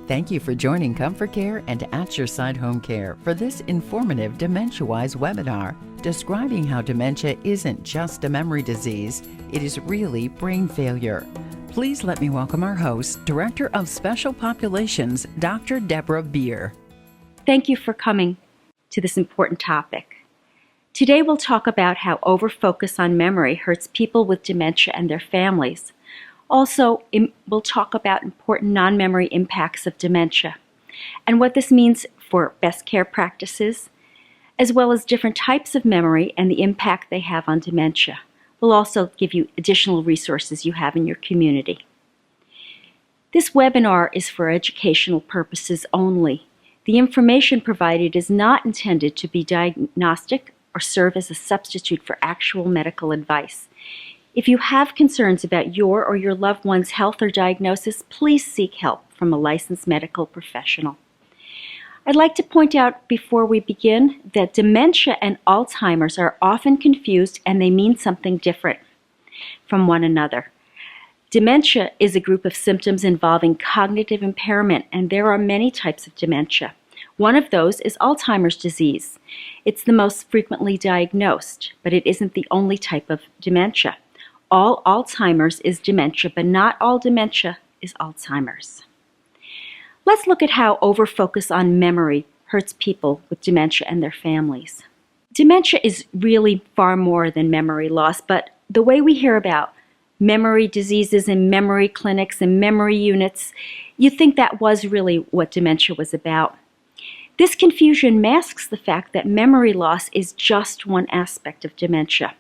Thank you for joining ComForCare and At Your Side Home Care for this informative Dementia-Wise webinar describing how dementia isn't just a memory disease, it is really brain failure. Please let me welcome our host, Director of Special Populations, Dr. Deborah Beer. Thank you for coming to this important topic. Today we'll talk about how over-focus on memory hurts people with dementia and their families. Also, we'll talk about important non-memory impacts of dementia and what this means for best care practices, as well as different types of memory and the impact they have on dementia. We'll also give you additional resources you have in your community. This webinar is for educational purposes only. The information provided is not intended to be diagnostic or serve as a substitute for actual medical advice. If you have concerns about your or your loved one's health or diagnosis, please seek help from a licensed medical professional. I'd like to point out before we begin that dementia and Alzheimer's are often confused and they mean something different from one another. Dementia is a group of symptoms involving cognitive impairment, and there are many types of dementia. One of those is Alzheimer's disease. It's the most frequently diagnosed, but it isn't the only type of dementia. All Alzheimer's is dementia, but not all dementia is Alzheimer's. Let's look at how over-focus on memory hurts people with dementia and their families. Dementia is really far more than memory loss, but the way we hear about memory diseases and memory clinics and memory units, you think that was really what dementia was about. This confusion masks the fact that memory loss is just one aspect of dementia.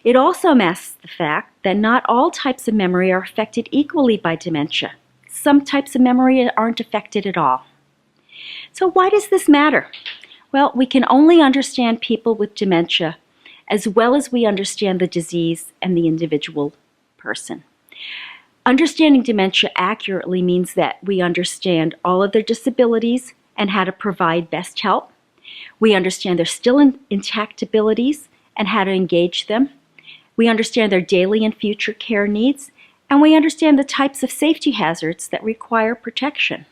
It also masks the fact that not all types of memory are affected equally by dementia. Some types of memory aren't affected at all. So why does this matter? Well, we can only understand people with dementia as well as we understand the disease and the individual person. Understanding dementia accurately means that we understand all of their disabilities and how to provide best help. We understand their still intact abilities and how to engage them. We understand their daily and future care needs, and we understand the types of safety hazards that require protection.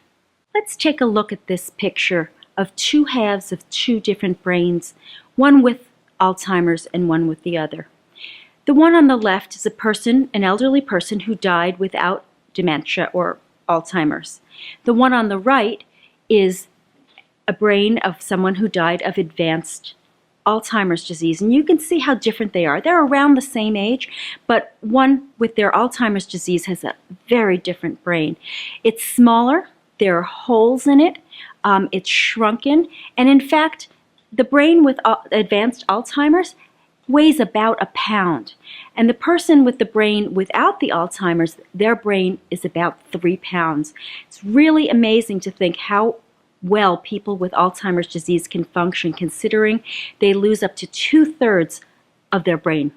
Let's take a look at this picture of two halves of two different brains, one with Alzheimer's and one with the other. The one on the left is an elderly person who died without dementia or Alzheimer's. The one on the right is a brain of someone who died of advanced Alzheimer's disease, and you can see how different they are. They're around the same age, but one with their Alzheimer's disease has a very different brain. It's smaller, there are holes in it, it's shrunken, and in fact, the brain with advanced Alzheimer's weighs about a pound, and the person with the brain without the Alzheimer's, their brain is about 3 pounds. It's really amazing to think how well people with Alzheimer's disease can function, considering they lose up to 2/3 of their brain.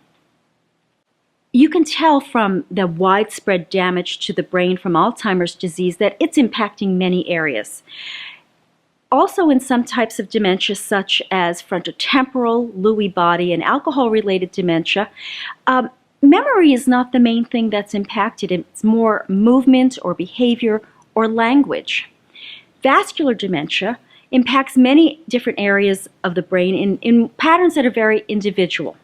You can tell from the widespread damage to the brain from Alzheimer's disease that it's impacting many areas. Also, in some types of dementia, such as frontotemporal, Lewy body, and alcohol-related dementia, memory is not the main thing that's impacted. It's more movement or behavior or language. Vascular dementia impacts many different areas of the brain in patterns that are very individual.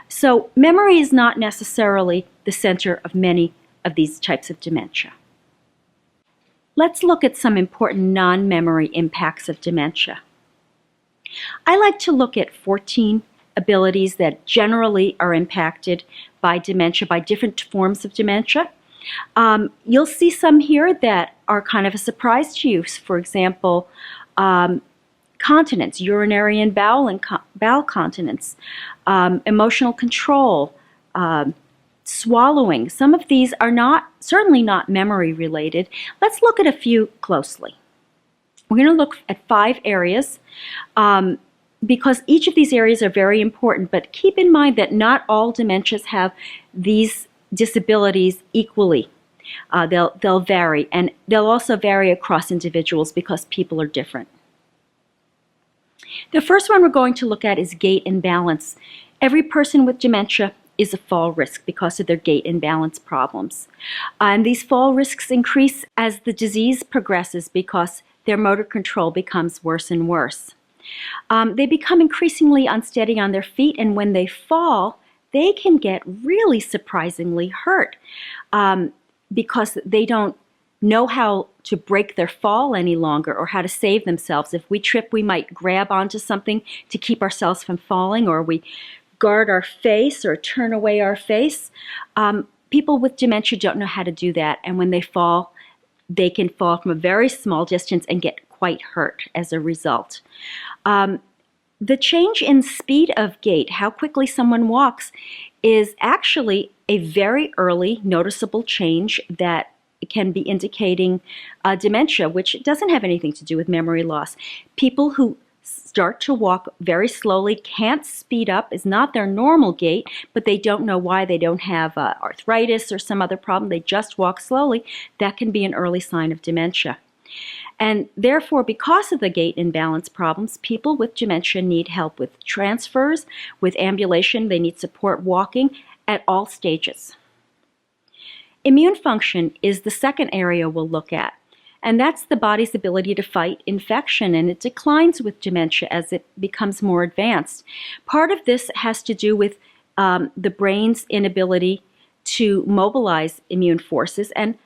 So memory is not necessarily the center of many of these types of dementia. Let's look at some important non-memory impacts of dementia. I like to look at 14 abilities that generally are impacted by dementia, by different forms of dementia. You'll see some here that are kind of a surprise to you. For example, continence, urinary and bowel continence, emotional control, swallowing. Some of these are certainly not memory related. Let's look at a few closely. We're going to look at 5 areas because each of these areas are very important, but keep in mind that not all dementias have these disabilities equally. They'll vary, and they'll also vary across individuals because people are different. The first one we're going to look at is gait and balance. Every person with dementia is a fall risk because of their gait and balance problems. And these fall risks increase as the disease progresses because their motor control becomes worse and worse. They become increasingly unsteady on their feet, and when they fall, they can get really surprisingly hurt because they don't know how to break their fall any longer or how to save themselves. If we trip, we might grab onto something to keep ourselves from falling, or we guard our face or turn away our face. People with dementia don't know how to do that, and when they fall, they can fall from a very small distance and get quite hurt as a result. The change in speed of gait, how quickly someone walks, is actually a very early noticeable change that can be indicating dementia, which doesn't have anything to do with memory loss. People who start to walk very slowly, can't speed up, is not their normal gait, but they don't know why. They don't have arthritis or some other problem. They just walk slowly. That can be an early sign of dementia. And therefore, because of the gait and balance problems, people with dementia need help with transfers, with ambulation. They need support walking at all stages. Immune function is the second area we'll look at, and that's the body's ability to fight infection, and it declines with dementia as it becomes more advanced. Part of this has to do with the brain's inability to mobilize immune forces, and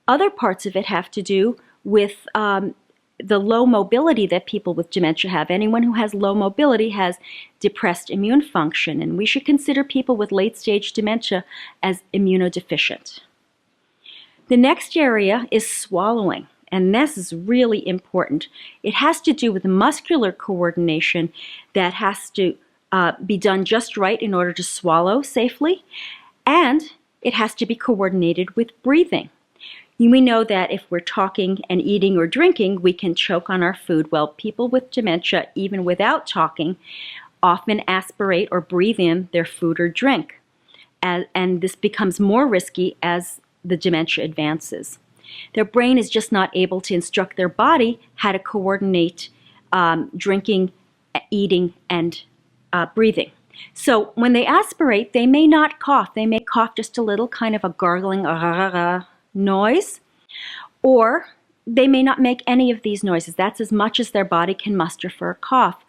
other parts of it have to do with the low mobility that people with dementia have. Anyone who has low mobility has depressed immune function, and we should consider people with late-stage dementia as immunodeficient. The next area is swallowing, and this is really important. It has to do with muscular coordination that has to be done just right in order to swallow safely, and it has to be coordinated with breathing. We know that if we're talking and eating or drinking, we can choke on our food. Well, people with dementia, even without talking, often aspirate or breathe in their food or drink. And this becomes more risky as the dementia advances. Their brain is just not able to instruct their body how to coordinate drinking, eating, and breathing. So when they aspirate, they may not cough. They may cough just a little, kind of a gargling noise, or they may not make any of these noises. That's as much as their body can muster for a cough.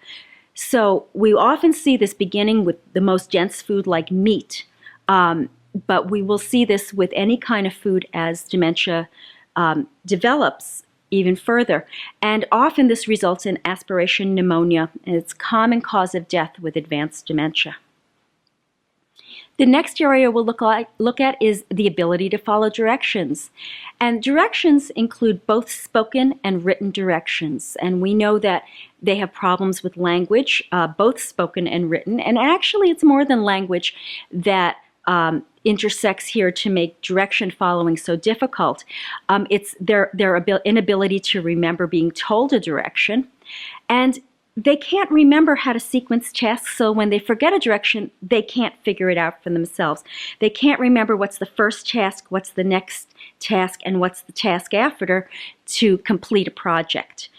So we often see this beginning with the most dense food like meat, but we will see this with any kind of food as dementia develops even further. And often this results in aspiration pneumonia, and it's a common cause of death with advanced dementia. The next area we'll look at is the ability to follow directions. And directions include both spoken and written directions. And we know that they have problems with language, both spoken and written. And actually, it's more than language that intersects here to make direction following so difficult. It's their inability to remember being told a direction. And they can't remember how to sequence tasks, so when they forget a direction, they can't figure it out for themselves. They can't remember what's the first task, what's the next task, and what's the task after to complete a project.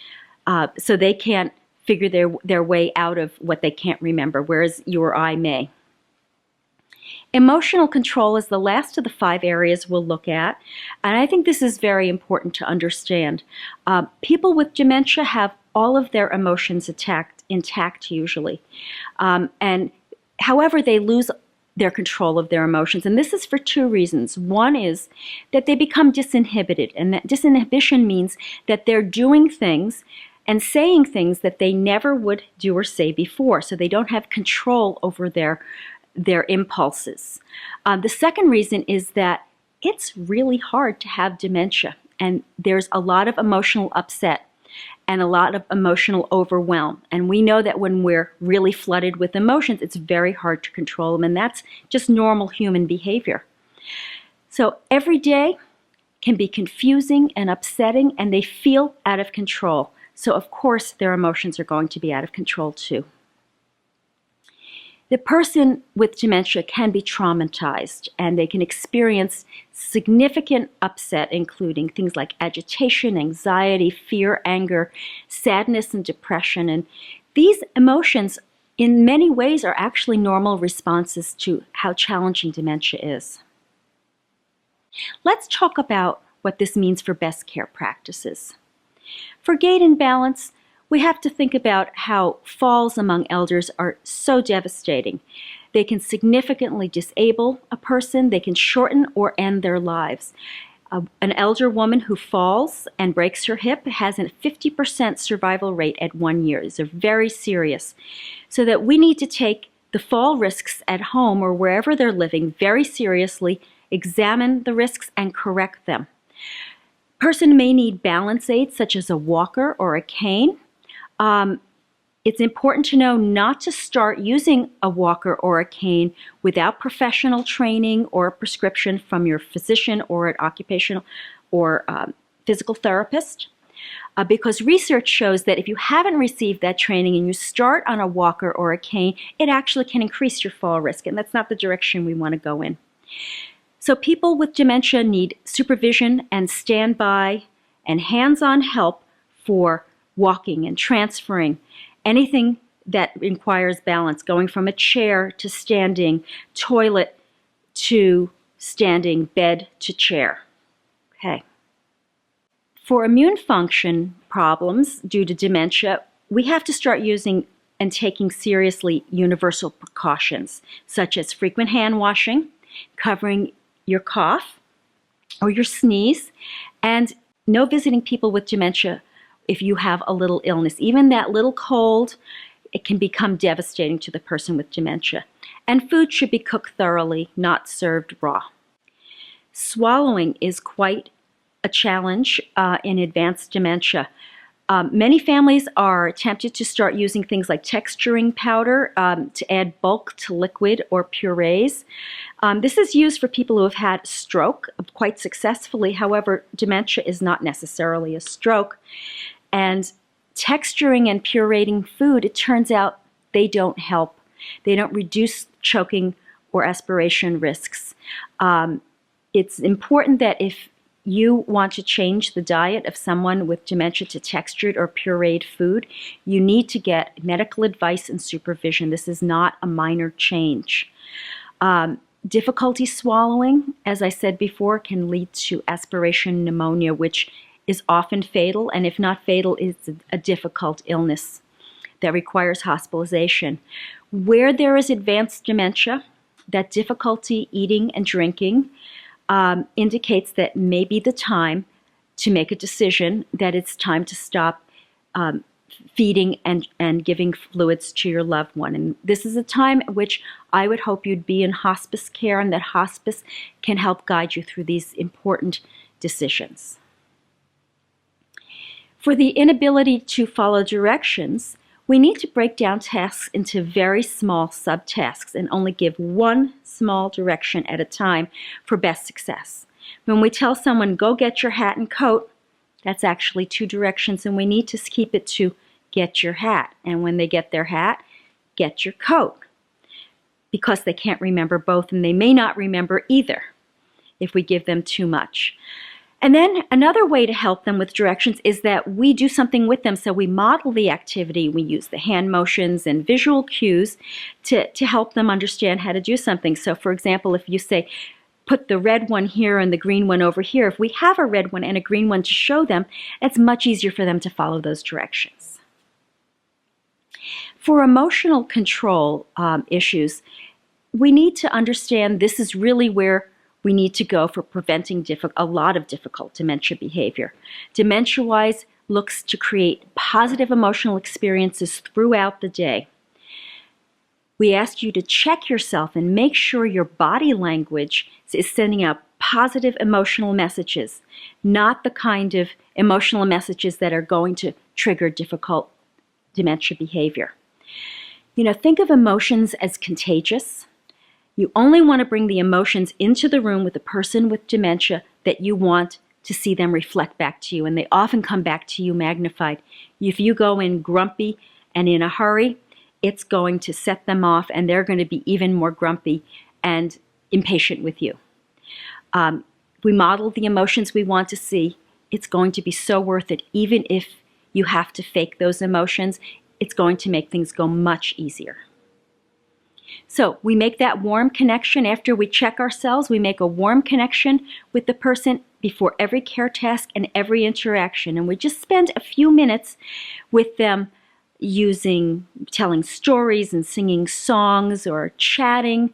So they can't figure their way out of what they can't remember, whereas you or I may. Emotional control is the last of the 5 areas we'll look at, and I think this is very important to understand. People with dementia have all of their emotions intact usually, and however they lose their control of their emotions, and this is for 2 reasons. One is that they become disinhibited, and that disinhibition means that they're doing things and saying things that they never would do or say before, so they don't have control over their impulses. The second reason is that it's really hard to have dementia, and there's a lot of emotional upset and a lot of emotional overwhelm. And we know that when we're really flooded with emotions, it's very hard to control them, and that's just normal human behavior. So every day can be confusing and upsetting, and they feel out of control. So of course their emotions are going to be out of control too. The person with dementia can be traumatized, and they can experience significant upset, including things like agitation, anxiety, fear, anger, sadness, and depression. And these emotions in many ways are actually normal responses to how challenging dementia is. Let's talk about what this means for best care practices. For gait and balance, we have to think about how falls among elders are so devastating. They can significantly disable a person, they can shorten or end their lives. An elder woman who falls and breaks her hip has a 50% survival rate at 1 year. These are very serious. So that we need to take the fall risks at home or wherever they're living very seriously, examine the risks and correct them. Person may need balance aids such as a walker or a cane. It's important to know not to start using a walker or a cane without professional training or a prescription from your physician or an occupational or physical therapist. Because research shows that if you haven't received that training and you start on a walker or a cane, it actually can increase your fall risk, and that's not the direction we want to go in. So people with dementia need supervision and standby and hands-on help for walking and transferring, anything that requires balance, going from a chair to standing, toilet to standing, bed to chair. Okay. For immune function problems due to dementia, we have to start using and taking seriously universal precautions, such as frequent hand washing, covering your cough or your sneeze, and no visiting people with dementia if you have a little illness. Even that little cold, it can become devastating to the person with dementia. And food should be cooked thoroughly, not served raw. Swallowing is quite a challenge in advanced dementia. Many families are tempted to start using things like texturing powder to add bulk to liquid or purees. This is used for people who have had stroke quite successfully. However, dementia is not necessarily a stroke. And texturing and pureeing food, it turns out they don't help. They don't reduce choking or aspiration risks. It's important that if you want to change the diet of someone with dementia to textured or pureed food, you need to get medical advice and supervision. This is not a minor change. Difficulty swallowing, as I said before, can lead to aspiration pneumonia, which is often fatal, and if not fatal, is a difficult illness that requires hospitalization. Where there is advanced dementia, that difficulty eating and drinking indicates that may be the time to make a decision that it's time to stop feeding and giving fluids to your loved one. And this is a time at which I would hope you'd be in hospice care, and that hospice can help guide you through these important decisions. For the inability to follow directions, we need to break down tasks into very small subtasks and only give one small direction at a time for best success. When we tell someone, go get your hat and coat, that's actually 2 directions, and we need to keep it to get your hat. And when they get their hat, get your coat, because they can't remember both, and they may not remember either if we give them too much. And then another way to help them with directions is that we do something with them. So we model the activity. We use the hand motions and visual cues to help them understand how to do something. So for example, if you say, put the red one here and the green one over here, if we have a red one and a green one to show them, it's much easier for them to follow those directions. For emotional control issues, we need to understand this is really where we need to go for preventing a lot of difficult dementia behavior. Dementia-Wise looks to create positive emotional experiences throughout the day. We ask you to check yourself and make sure your body language is sending out positive emotional messages, not the kind of emotional messages that are going to trigger difficult dementia behavior. You know, think of emotions as contagious. You only want to bring the emotions into the room with the person with dementia that you want to see them reflect back to you, and they often come back to you magnified. If you go in grumpy and in a hurry, it's going to set them off, and they're going to be even more grumpy and impatient with you. We model the emotions we want to see. It's going to be so worth it. Even if you have to fake those emotions, it's going to make things go much easier. So we make that warm connection after we check ourselves. We make a warm connection with the person before every care task and every interaction. And we just spend a few minutes with them telling stories and singing songs or chatting,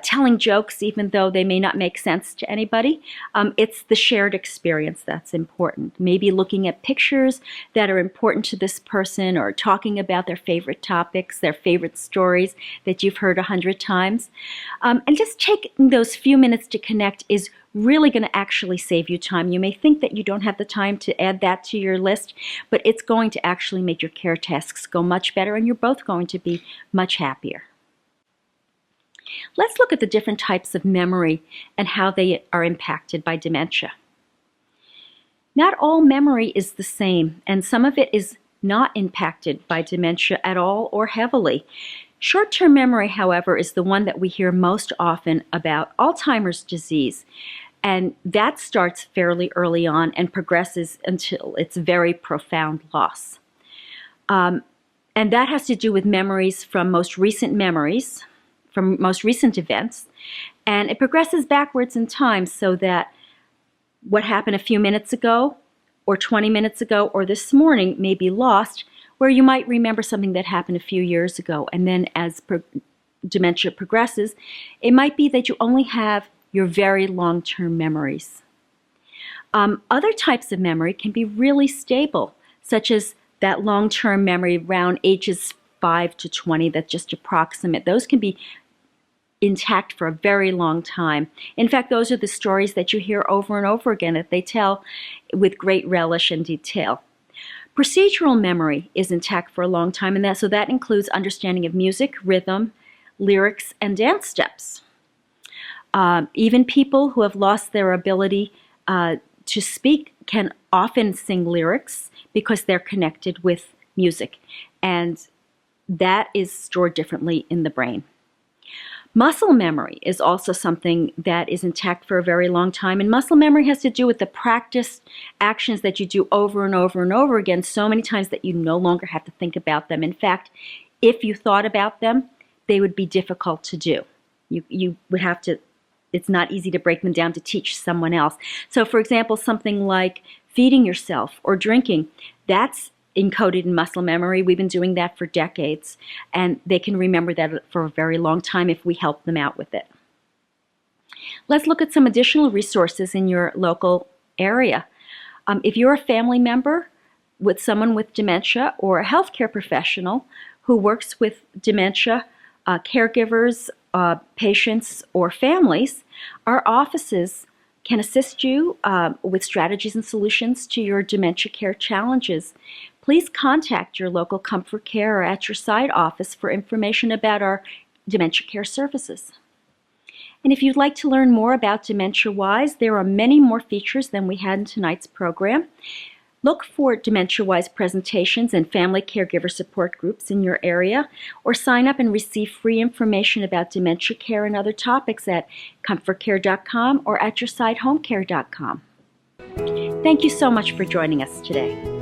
telling jokes even though they may not make sense to anybody. It's the shared experience that's important. Maybe looking at pictures that are important to this person or talking about their favorite topics, their favorite stories that you've heard 100 times. And just taking those few minutes to connect is really going to actually save you time. You may think that you don't have the time to add that to your list, but it's going to actually make your care tasks go much better, and you're both going to be much happier. Let's look at the different types of memory and how they are impacted by dementia. Not all memory is the same, and some of it is not impacted by dementia at all or heavily. Short-term memory, however, is the one that we hear most often about Alzheimer's disease. And that starts fairly early on and progresses until it's very profound loss. And that has to do with memories from most recent events. And it progresses backwards in time so that what happened a few minutes ago or 20 minutes ago or this morning may be lost, where you might remember something that happened a few years ago. And then as dementia progresses, it might be that you only have your very long-term memories. Other types of memory can be really stable, such as that long-term memory around ages 5 to 20 that's just approximate. Those can be intact for a very long time. In fact, those are the stories that you hear over and over again that they tell with great relish and detail. Procedural memory is intact for a long time, and that includes understanding of music, rhythm, lyrics, and dance steps. Even people who have lost their ability to speak can often sing lyrics because they're connected with music, and that is stored differently in the brain. Muscle memory is also something that is intact for a very long time, and muscle memory has to do with the practice actions that you do over and over and over again so many times that you no longer have to think about them. In fact, if you thought about them, they would be difficult to do. You would have to, it's not easy to break them down to teach someone else. So for example, something like feeding yourself or drinking, that's encoded in muscle memory. We've been doing that for decades, and they can remember that for a very long time if we help them out with it. Let's look at some additional resources in your local area. If you're a family member with someone with dementia or a healthcare professional who works with dementia, caregivers, patients, or families, our offices can assist you with strategies and solutions to your dementia care challenges. Please contact your local ComForCare or At Your Side office for information about our dementia care services. And if you'd like to learn more about Dementia Wise, there are many more features than we had in tonight's program. Look for Dementia Wise presentations and family caregiver support groups in your area, or sign up and receive free information about dementia care and other topics at ComForCare.com or AtYourSideHomeCare.com. Thank you so much for joining us today.